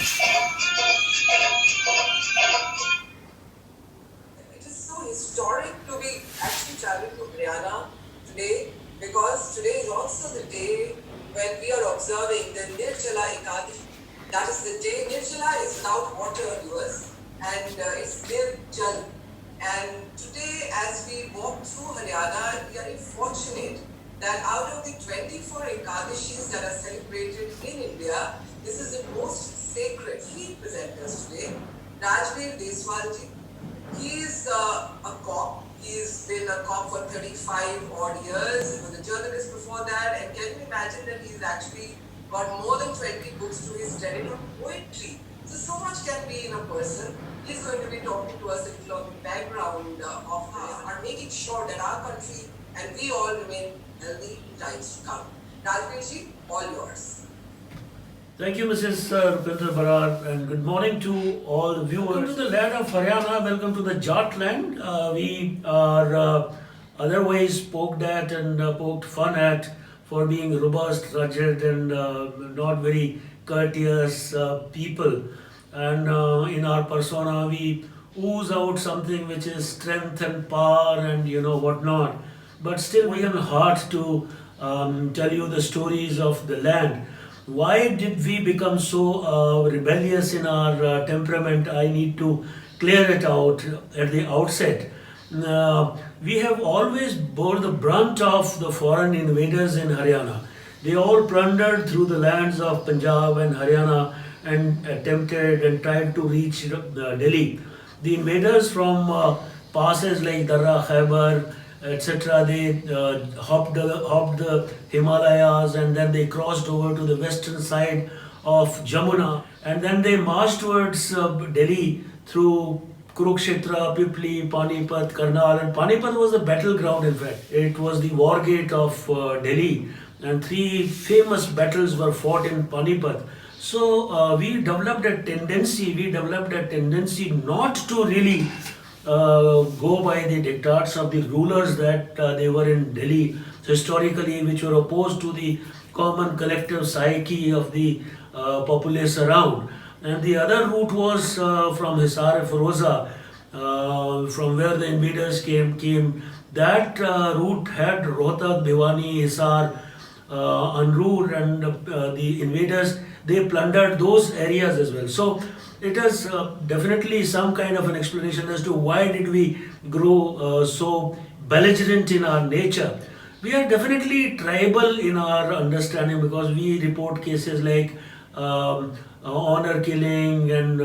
It is so historic to be actually traveling to Haryana today, because today is also the day when we are observing the Nirjala Ekadashi. That is the day. Nirjala is without water, viewers, and it's Nirjal. And today, as we walk through Haryana, we are very fortunate that out of the 24 Ekadashis that are celebrated in India, this is the most sacred. He presents us today, Rajveer Deswalji. He is a cop. He's been a cop for 35 odd years. He was a journalist before that. And can you imagine that he's actually got more than 20 books to his credit on poetry? So much can be in a person. He's going to be talking to us a little on the background of our making sure that our country and we all remain healthy in times to come. Rajveerji, all yours. Thank you, Mrs. Rupinder Barar, and good morning to all the viewers. Welcome to the land of Haryana, welcome to the Jat land. We are otherwise poked at and poked fun at for being robust, rugged, and not very courteous people. And in our persona, we ooze out something which is strength and power and whatnot. But still, we have a heart to tell you the stories of the land. Why did we become so rebellious in our temperament? I need to clear it out at the outset. We have always bore the brunt of the foreign invaders in Haryana. They all plundered through the lands of Punjab and Haryana and attempted and tried to reach Delhi. The invaders from passes like Darra, Khyber, etc. They hopped the Himalayas, and then they crossed over to the western side of Jamuna, and then they marched towards Delhi through Kurukshetra, Pipli, Panipat, Karnal, and Panipat was the battleground. In fact, it was the war gate of Delhi, and three famous battles were fought in Panipat. So we developed a tendency not to really go by the diktats of the rulers that they were in Delhi historically, which were opposed to the common collective psyche of the populace around. And the other route was from Hisar Firoza, from where the invaders came. That route had Rohtak, Bhiwani, Hisar, Anroor, and the invaders. They plundered those areas as well. So it is definitely some kind of an explanation as to why did we grow so belligerent in our nature. We are definitely tribal in our understanding, because we report cases like honor killing and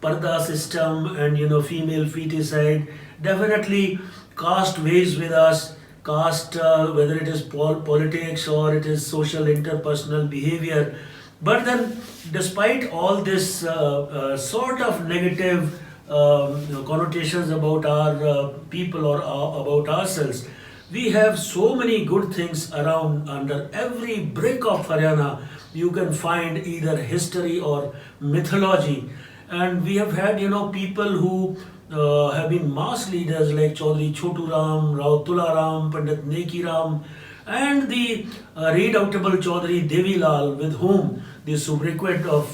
parda system and female feticide. Definitely caste weighs with us. Caste, whether it is politics or it is social interpersonal behavior. But then, despite all this sort of negative connotations about our people or about ourselves, we have so many good things around. Under every brick of Haryana, you can find either history or mythology. And we have had, people who have been mass leaders like Chaudhry Chotu Ram, Rao Tula Ram, Pandit Neki Ram, and the redoubtable Chaudhry Devi Lal, with whom the sobriquet of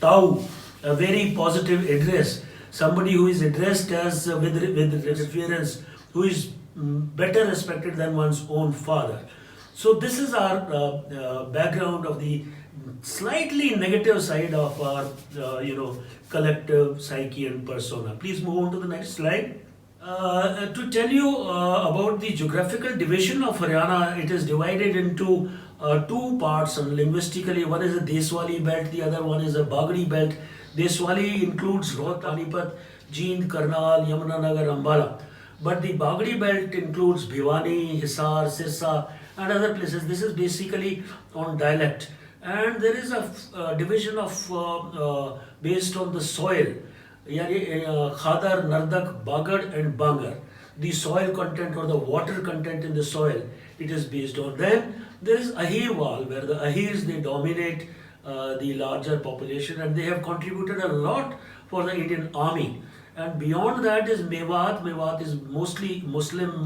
Tau, a very positive address, somebody who is addressed as with reference, who is better respected than one's own father. So this is our background of the slightly negative side of our collective psyche and persona. Please move on to the next slide. To tell you about the geographical division of Haryana, it is divided into two parts linguistically. One is a Deswali belt, the other one is a Bagri belt. Deswali includes Rohtak, Panipat, Jind, Karnal, Yamunanagar, Ambala. But the Bagri belt includes Bhiwani, Hisar, Sirsa, and other places. This is basically on dialect. And there is a division of based on the soil. Khadar, Nardak, Bagad, and Bangar. The soil content or the water content in the soil, it is based on. Then there is Ahirwal, where the Ahirs, they dominate the larger population, and they have contributed a lot for the Indian army. And beyond that is Mewat. Mewat is mostly Muslim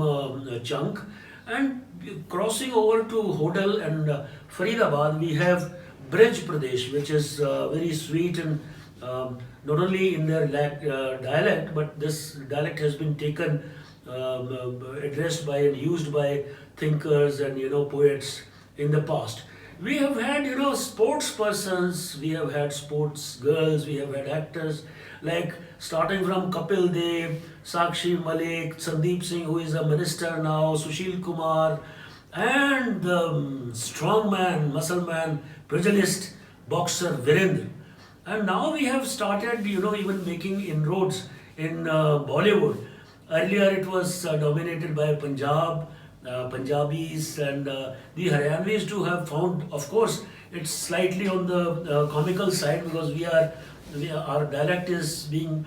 chunk. And crossing over to Hodal and Faridabad, we have Brij Pradesh, which is very sweet and not only in their dialect, but this dialect has been taken, addressed by and used by thinkers and poets in the past. We have had sports persons, we have had sports girls, we have had actors like starting from Kapil Dev, Sakshi Malik, Sandeep Singh, who is a minister now, Sushil Kumar, and the strongman, muscle man, pugilist, boxer Virendra. And now we have started, even making inroads in Bollywood. Earlier it was dominated by Punjab, Punjabis, and the Haryanvis too have found, of course, it's slightly on the comical side because our dialect is being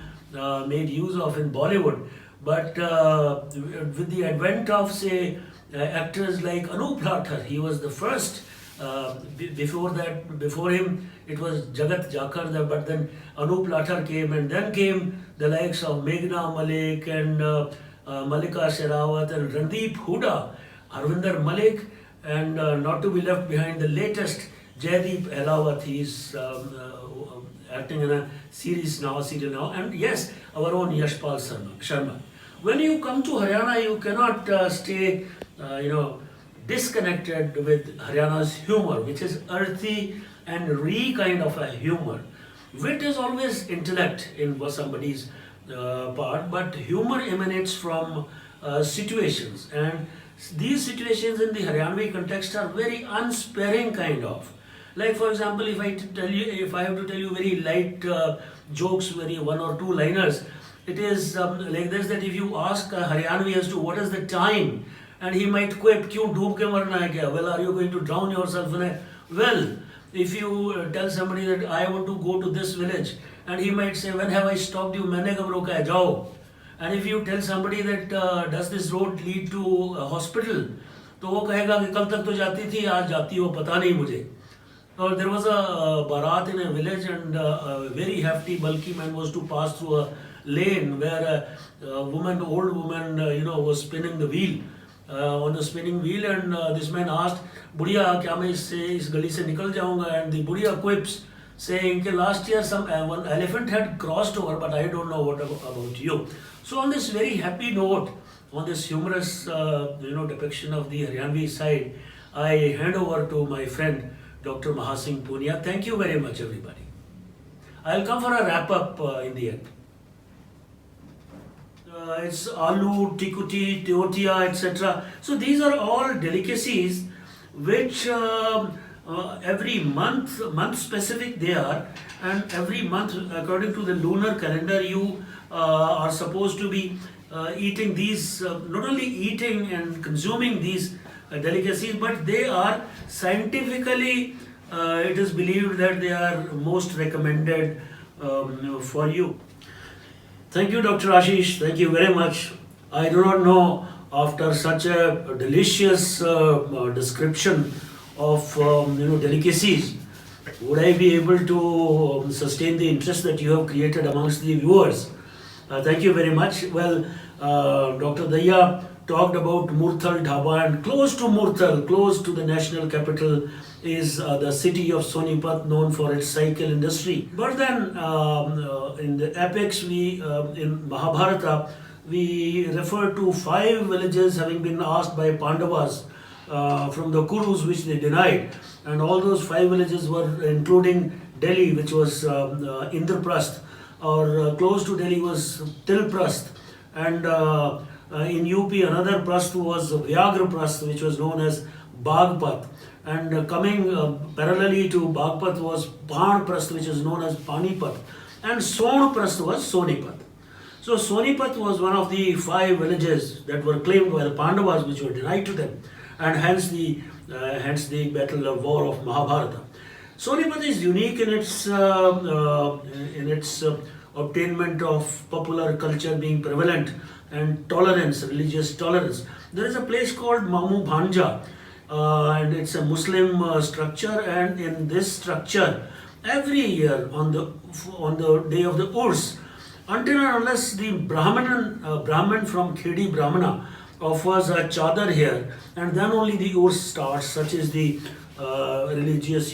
made use of in Bollywood. But with the advent of, say, actors like Anup Lathar, he was the first. Before him, it was Jagat Jakar, but then Anup Lathar came, and then came the likes of Meghna Malik and Malika Sherawat and Randeep Hooda, Arvinder Malik, and not to be left behind, the latest Jaideep Ahlawat. He's acting in a serial now, and yes, our own Yashpal Sharma. When you come to Haryana, you cannot stay, disconnected with Haryana's humor, which is earthy and kind of a humor. Wit is always intellect in somebody's part, but humor emanates from situations, and these situations in the Haryanvi context are very unsparing kind of. Like for example, if I have to tell you very light jokes, very one or two liners, it is like this, that if you ask a Haryanvi as to what is the time, and he might quip, "Kyun doob ke marna hai kya? Well, are you going to drown yourself in a well?" If you tell somebody that I want to go to this village, and he might say, "When have I stopped you? Maine kab roka hai? Jao." And if you tell somebody that does this road lead to a hospital, तो वो कहेगा कि कल तक तो जाती थी, आज जाती हो पता नहीं मुझे. Or there was a barat in a village, and a very hefty, bulky man was to pass through a lane where a old woman, was spinning the wheel. On the spinning wheel, and this man asked, "Budiya, kya main is gali se nikal jaunga?" And the Budiya quips, saying, "Last year one elephant had crossed over, but I don't know what about you." So on this very happy note, on this humorous, depiction of the Haryanvi side, I hand over to my friend, Dr. Mahasingh Punia. Thank you very much, everybody. I'll come for a wrap up in the end. It's aloo, tikuti, teotia, etc. So these are all delicacies which every month specific they are, and every month according to the lunar calendar you are supposed to be eating these, not only eating and consuming these delicacies, but they are scientifically, it is believed that they are most recommended for you. Thank you, Dr. Ashish. Thank you very much. I do not know, after such a delicious description of delicacies, would I be able to sustain the interest that you have created amongst the viewers. Thank you very much. Well, Dr. Daya talked about Murthal Dhaba, and close to Murthal, close to the national capital, is the city of Sonipat, known for its cycle industry. But then in the epics, in Mahabharata, we refer to 5 villages having been asked by Pandavas from the Kurus, which they denied. And all those 5 villages were including Delhi, which was Indraprasth, or close to Delhi was Tilprasth. And in UP, another Prasth was Vyagraprasth, which was known as Bagpat. And coming parallelly to Bagpat was Panprasth, which is known as Panipat. And Sonprasth was Sonipat. So Sonipat was one of the 5 villages that were claimed by the Pandavas, which were denied to them, and hence the battle or war of Mahabharata. Sonipat is unique in its obtainment of popular culture being prevalent and tolerance, religious tolerance. There is a place called Mamu Bhanja, and it's a Muslim structure, and in this structure, every year on the day of the Urs, until and unless the Brahman from Khedi Brahmana offers a chadar here, and then only the Urs starts, such is the religious,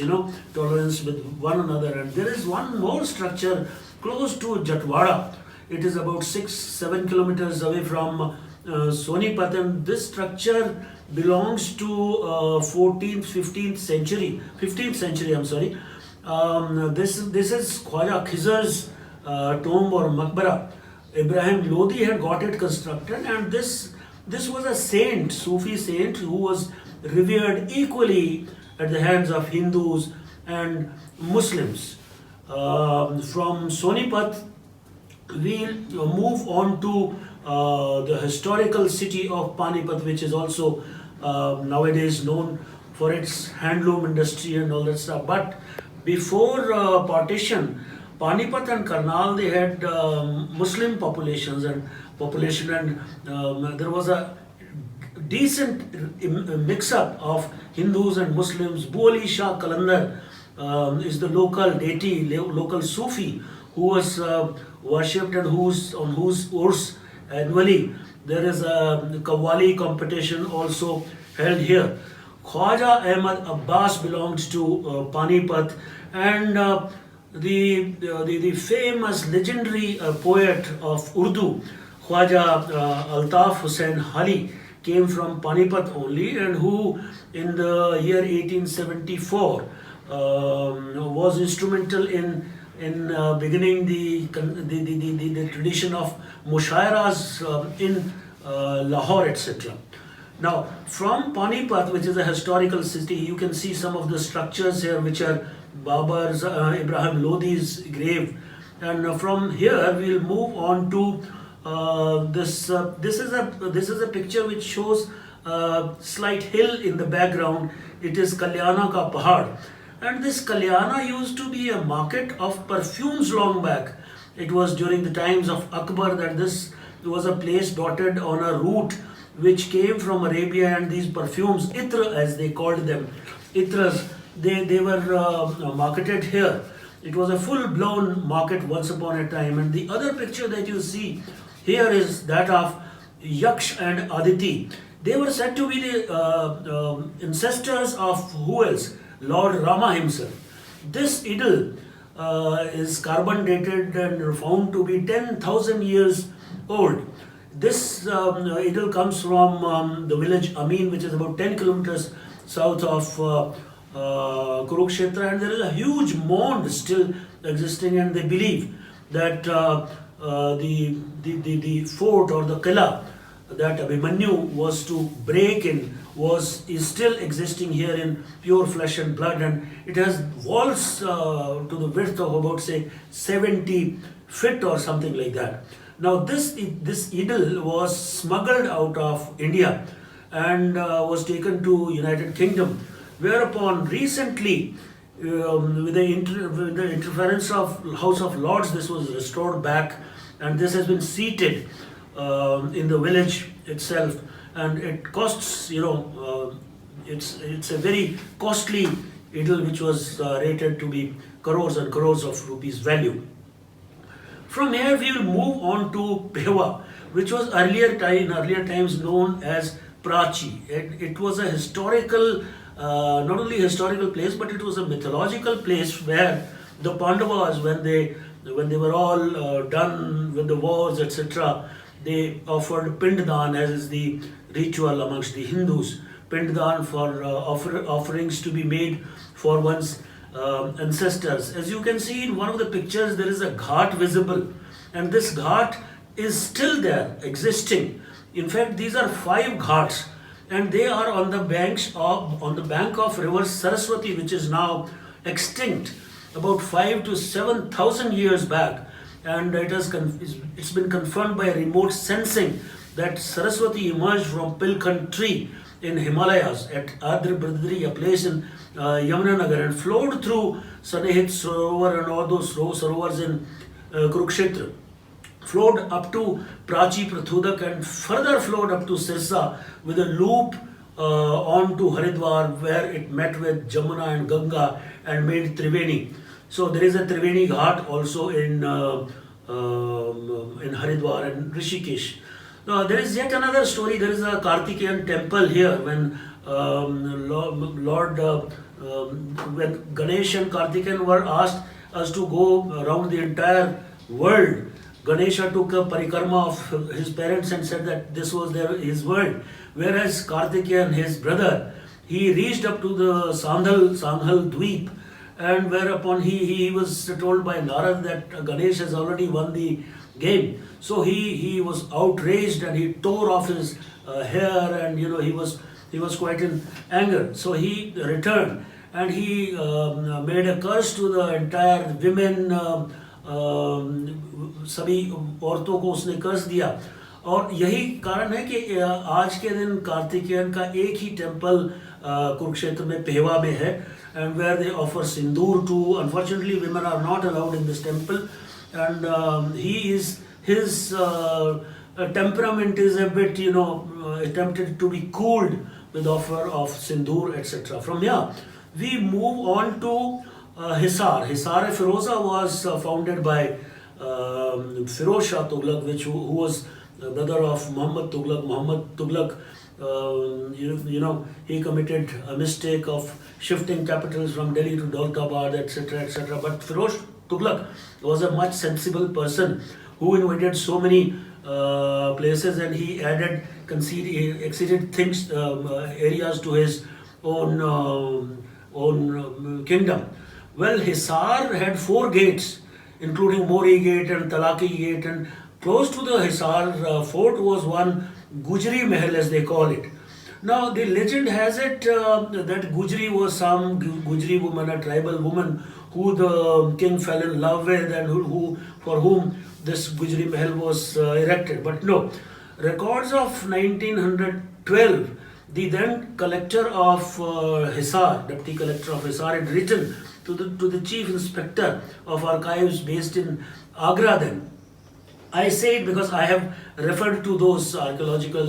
tolerance with one another. And there is one more structure close to Jatwada. It is about 6-7 kilometers away from Sonipat, and this structure belongs to 14th, 15th century. 15th century, I'm sorry. This is Khwaja Khizr's tomb or Maqbara. Ibrahim Lodi had got it constructed, and this was a saint, Sufi saint, who was revered equally at the hands of Hindus and Muslims. From Sonipat, we'll move on to the historical city of Panipat, which is also nowadays known for its handloom industry and all that stuff. But before partition, Panipat and Karnal, they had Muslim population, and there was a decent mix-up of Hindus and Muslims. Buali Shah Kalandar is the local deity, local Sufi, who was worshipped and on whose urs annually there is a Qawwali competition also held here. Khwaja Ahmad Abbas belongs to Panipat, and the famous legendary poet of Urdu, Khwaja Altaf Hussain Hali, came from Panipat only, and who in the year 1874 was instrumental in beginning the tradition of mushairas in Lahore, etc. Now, from Panipat, which is a historical city, you can see some of the structures here, which are Babar's, Ibrahim Lodi's grave. And from here, we'll move on to this. This is a picture which shows a slight hill in the background. It is Kalyana Ka Pahad. And this Kalyana used to be a market of perfumes long back. It was during the times of Akbar that this was a place dotted on a route which came from Arabia, and these perfumes, itra as they called them, itras, they were marketed here. It was a full-blown market once upon a time. And the other picture that you see here is that of Yaksh and Aditi. They were said to be the ancestors of who else? Lord Rama himself. This idol is carbon dated and found to be 10,000 years old. This idol comes from the village Amin, which is about 10 kilometers south of Kurukshetra, and there is a huge mound still existing, and they believe that the fort or the Qila that Abhimanyu was to break in is still existing here in pure flesh and blood, and it has walls to the width of about, say, 70 feet or something like that. Now this idol was smuggled out of India and was taken to United Kingdom, whereupon recently with the interference of House of Lords, this was restored back, and this has been seated in the village itself, and it costs, it's a very costly idol which was rated to be crores and crores of rupees value. From here we will move on to Behwa, which was in earlier times known as Prachi. It was a historical, not only historical place, but it was a mythological place where the Pandavas, when they were all done with the wars, etc., they offered Pinddan, as is the ritual amongst the Hindus. Pinddan for offerings to be made for one's ancestors. As you can see in one of the pictures, there is a ghat visible, and this ghat is still there, existing. In fact, these are 5 ghats, and they are on the bank of river Saraswati, which is now extinct about 5,000 to 7,000 years back, and it's been confirmed by remote sensing that Saraswati emerged from Pilkhan tree in Himalayas at Adri Bradri, a place in Yamunanagar, and flowed through Sanehit Sarovar and all those sarovars in Kurukshetra, flowed up to Prachi Prathudak, and further flowed up to Sirsa with a loop on to Haridwar, where it met with Jamuna and Ganga and made Triveni. So there is a Triveni Ghat also in Haridwar and Rishikesh. Now there is yet another story. There is a Kartikeyan temple here when Lord when Ganesh and Karthikeyan were asked us to go around the entire world, Ganesha took a parikrama of his parents and said that this was his world. Whereas Karthikeyan, his brother, he reached up to the Sanghal Dweep, and whereupon he was told by Narad that Ganesh has already won the game. So he was outraged and he tore off his hair, and he was quite in anger. So he returned and he made a curse to the entire women. सभी औरतों को उसने कर्ज दिया, और यही कारण है कि आज के दिन कार्तिकेयन का एक ही टेम्पल कुरुक्षेत्र में पेहवा में है, and where they offer sindoor to. Unfortunately, women are not allowed in this temple, and his temperament is a bit attempted to be cooled with offer of sindoor, etc. From here we move on to Hisar. Hisar-e-Firoza was founded by Firoz Shah Tughlaq, who was brother of Muhammad Tughlaq. Muhammad Tughlaq, he committed a mistake of shifting capitals from Delhi to Daulatabad, etc., etc. But Firoz Tughlaq was a much sensible person who invaded so many places, and he exceeded things, areas to his own kingdom. Well, Hisar had 4 gates, including Mori Gate and Talaki Gate, and close to the Hisar fort was one Gujri Mahal, as they call it. Now, the legend has it that Gujri was some Gujri woman, a tribal woman, who the king fell in love with, and for whom this Gujri Mahal was erected. But no, records of 1912, the then collector of Hisar, deputy collector of Hisar, had written to the chief inspector of archives based in Agra then. I say it because I have referred to those archaeological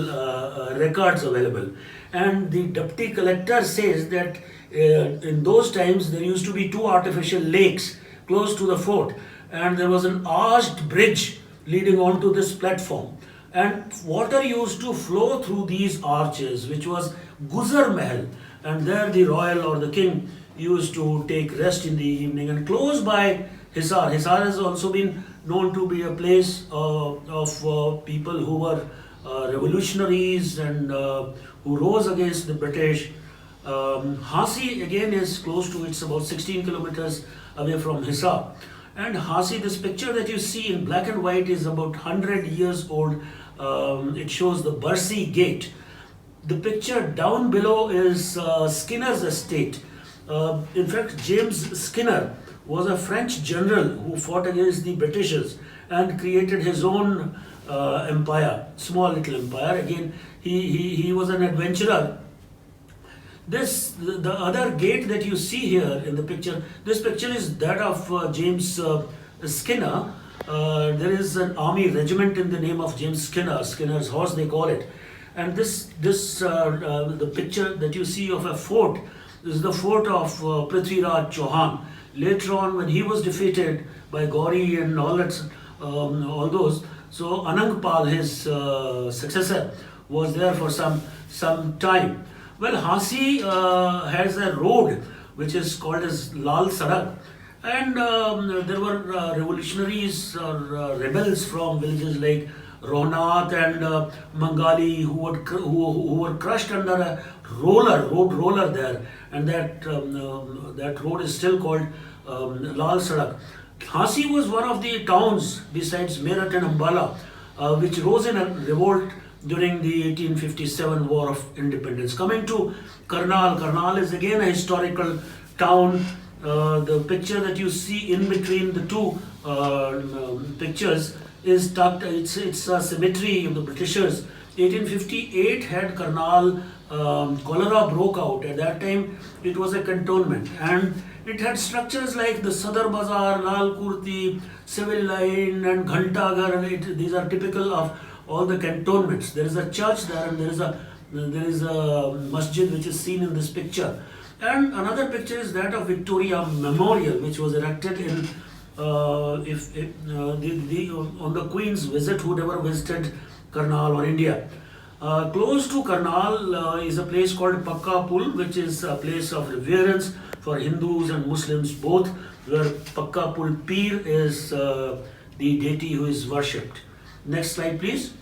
records available. And the deputy collector says that in those times there used to be 2 artificial lakes close to the fort, and there was an arched bridge leading onto this platform. And water used to flow through these arches, which was Guzar Mahal, and there the royal or the king used to take rest in the evening. And close by Hisar has also been known to be a place of people who were revolutionaries and who rose against the British. Hasi again is close to, it's about 16 kilometers away from Hisar. And Hasi, this picture that you see in black and white, is about 100 years old. It shows the Barsi Gate. The picture down below is Skinner's estate. In fact, James Skinner was a French general who fought against the Britishers and created his own empire, small little empire. Again, he was an adventurer. The other gate that you see here in the picture, this picture is that of James Skinner. There is an army regiment in the name of James Skinner, Skinner's horse they call it. And the picture that you see of a fort, this is the fort of Prithviraj Chauhan. Later on, when he was defeated by Gauri and all those, so Anangpal, his successor, was there for some time. Well, Hasi has a road which is called as Lal Sadak, and there were revolutionaries or rebels from villages like Ronat and Mangali who were crushed under a road roller there, and that road is still called Lal Sadak. Hasi was one of the towns besides Meerut and Ambala which rose in a revolt during the 1857 War of Independence. Coming to Karnal, Karnal is again a historical town. The picture that you see in between the two pictures is tucked. It's a cemetery of the Britishers. 1858 had Karnal, cholera broke out. At that time, it was a cantonment, and it had structures like the Sadar Bazaar, Lal Kurti, Civil Line, and Ghantaghar. These are typical of all the cantonments. There is a church there, and there is a masjid which is seen in this picture. And another picture is that of Victoria Memorial, which was erected in on the Queen's visit, whoever visited Karnal or India. Close to Karnal is a place called Pakka Pul, which is a place of reverence for Hindus and Muslims both, where Pakka Pul Pir is the deity who is worshipped. Next slide, please.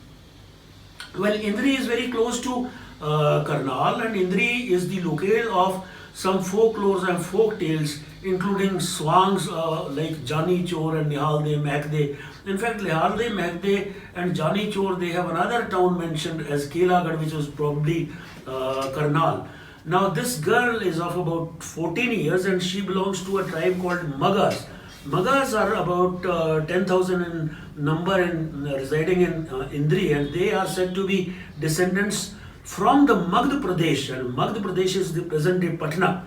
Well, Indri is very close to Karnal, and Indri is the locale of some folklores and folk tales, including songs like Jani Chor and Nihal De Mehkde. In fact, Nihal De Mehkde and Jani Chor, they have another town mentioned as Kelagad, which was probably Karnal. Now, this girl is of about 14 years and she belongs to a tribe called Magas. Magas are about 10,000 in number and residing in Indri, and they are said to be descendants from the Magdha Pradesh, and Magdha Pradesh is the present day Patna.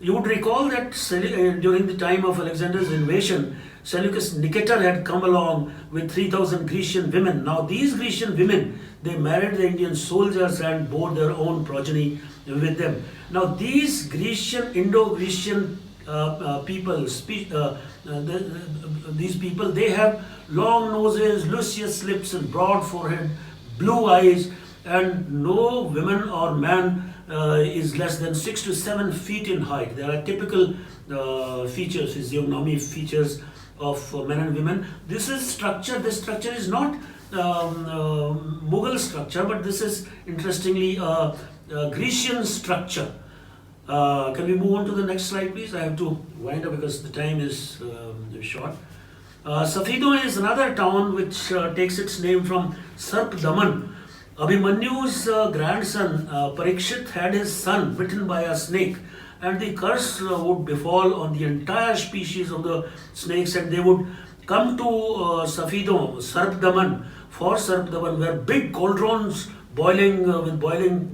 You would recall that during the time of Alexander's invasion, Seleucus Nicator had come along with 3,000 Grecian women. Now these Grecian women, they married the Indian soldiers and bore their own progeny with them. Now these Grecian, Indo-Grecian people, these people, they have long noses, luscious lips and broad forehead, blue eyes, and no woman or man is less than 6 to 7 feet in height. There are typical features, physiognomy features of men and women. This structure is not Mughal structure, but this is interestingly a Grecian structure. Can we move on to the next slide, please? I have to wind up because the time is short. Safido is another town which takes its name from Sarp Daman. Abhimanyu's grandson Parikshit had his son bitten by a snake, and the curse would befall on the entire species of the snakes, and they would come to Safido, Sarpdaman, for Sarpdaman, where big cauldrons boiling with boiling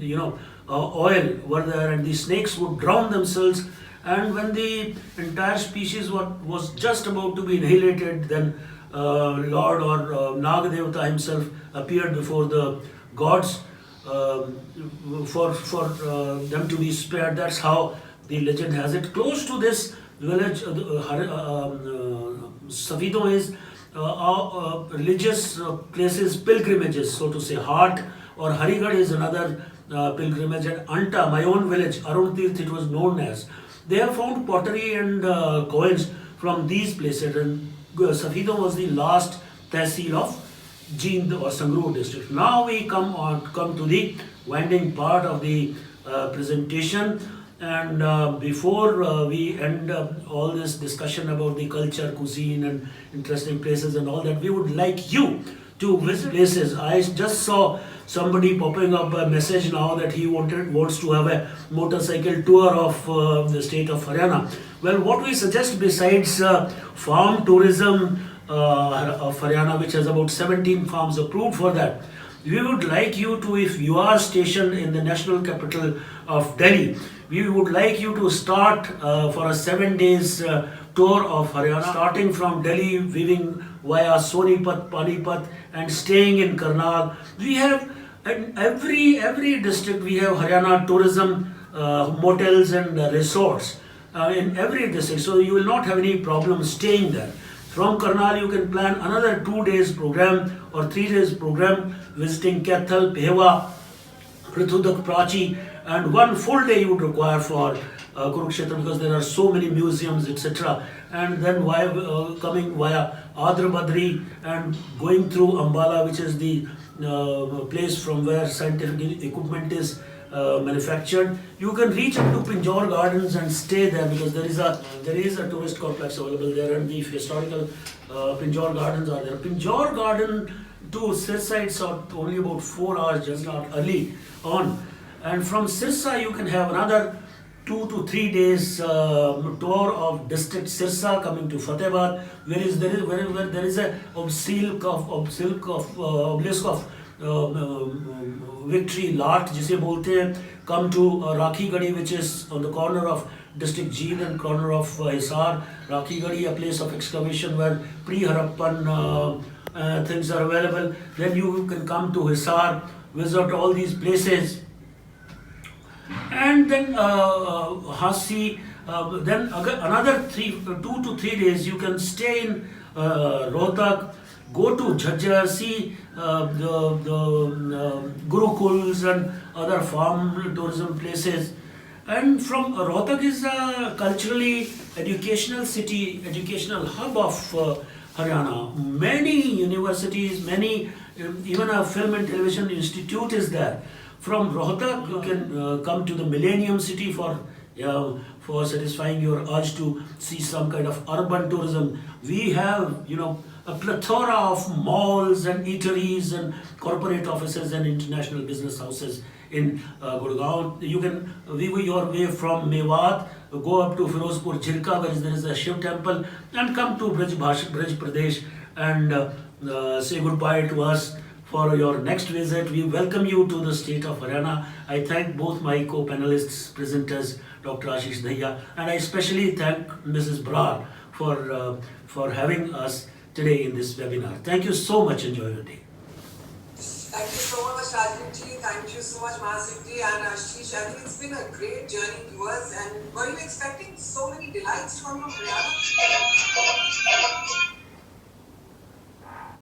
oil were there, and the snakes would drown themselves. And when the entire species was just about to be annihilated, then Lord or Nagadevata himself appeared before the gods for them to be spared. That's how the legend has it. Close to this village, Safido is religious places, pilgrimages, so to say. Hart or Harigad is another pilgrimage, and Anta, my own village, Arun Tirth, it was known as. They have found pottery and coins from these places, and Safido was the last tehsil of Jind or Sangrur district. Now we come to the winding part of the presentation, and before we end all this discussion about the culture, cuisine and interesting places and all that, we would like you to visit places. I just saw somebody popping up a message now that he wants to have a motorcycle tour of the state of Haryana. Well, what we suggest, besides farm tourism of Haryana, which has about 17 farms approved for that, we would like you to, if you are stationed in the national capital of Delhi, we would like you to start for a 7 days tour of Haryana, starting from Delhi, weaving via Sonipat, Panipat, and staying in Karnal. We have in every district we have Haryana tourism motels and resorts in every district, so you will not have any problem staying there. From Karnal, you can plan another 2 days program or 3 days program, visiting Kaithal, Pewa, Prithudak, Prachi, and 1 full day you would require for Kurukshetra, because there are so many museums, etc. And then coming via Adra Badri and going through Ambala, which is the place from where scientific equipment is manufactured. You can reach up to Pinjore Gardens and stay there, because there is a tourist complex available there, and the historical Pinjore Gardens are there. Pinjore Garden to Sirsa, it's only about 4 hours, just not early on. And from Sirsa you can have another 2 to 3 days tour of district Sirsa, coming to Fatehbad, where there is a obelisk of victory, Lat जिसे बोलते हैं. Come to Rakhi Gadi, which is on the corner of district Jeend and corner of Hisar. Rakhi Gadi, a place of excavation where pre-Harappan things are available. Then you can come to Hisar, visit all these places, and then Hasi. Then another 2 to 3 days you can stay in Rohtak, go to Jhajjar, see the Gurukuls and other farm tourism places. And from Rohtak is a culturally educational city, educational hub of Haryana. Many universities, many, even a film and television institute is there. From Rohtak, you can come to the Millennium City for satisfying your urge to see some kind of urban tourism. We have, a plethora of malls and eateries and corporate offices and international business houses in Gurgaon. You can weave your way from Mewat, go up to Firozpur Jirka, where there is a Shiv temple, and come to Brij Pradesh and say goodbye to us for your next visit. We welcome you to the state of Haryana. I thank both my co-panelists, presenters, Dr. Ashish Dahiya, and I especially thank Mrs. Brar for having us today in this webinar. Thank you so much. Enjoy your day. Thank you so much, Rajiv ji. Thank you so much, Masik ji and Ashish. I think it's been a great journey to us. And were you expecting so many delights from Haryana?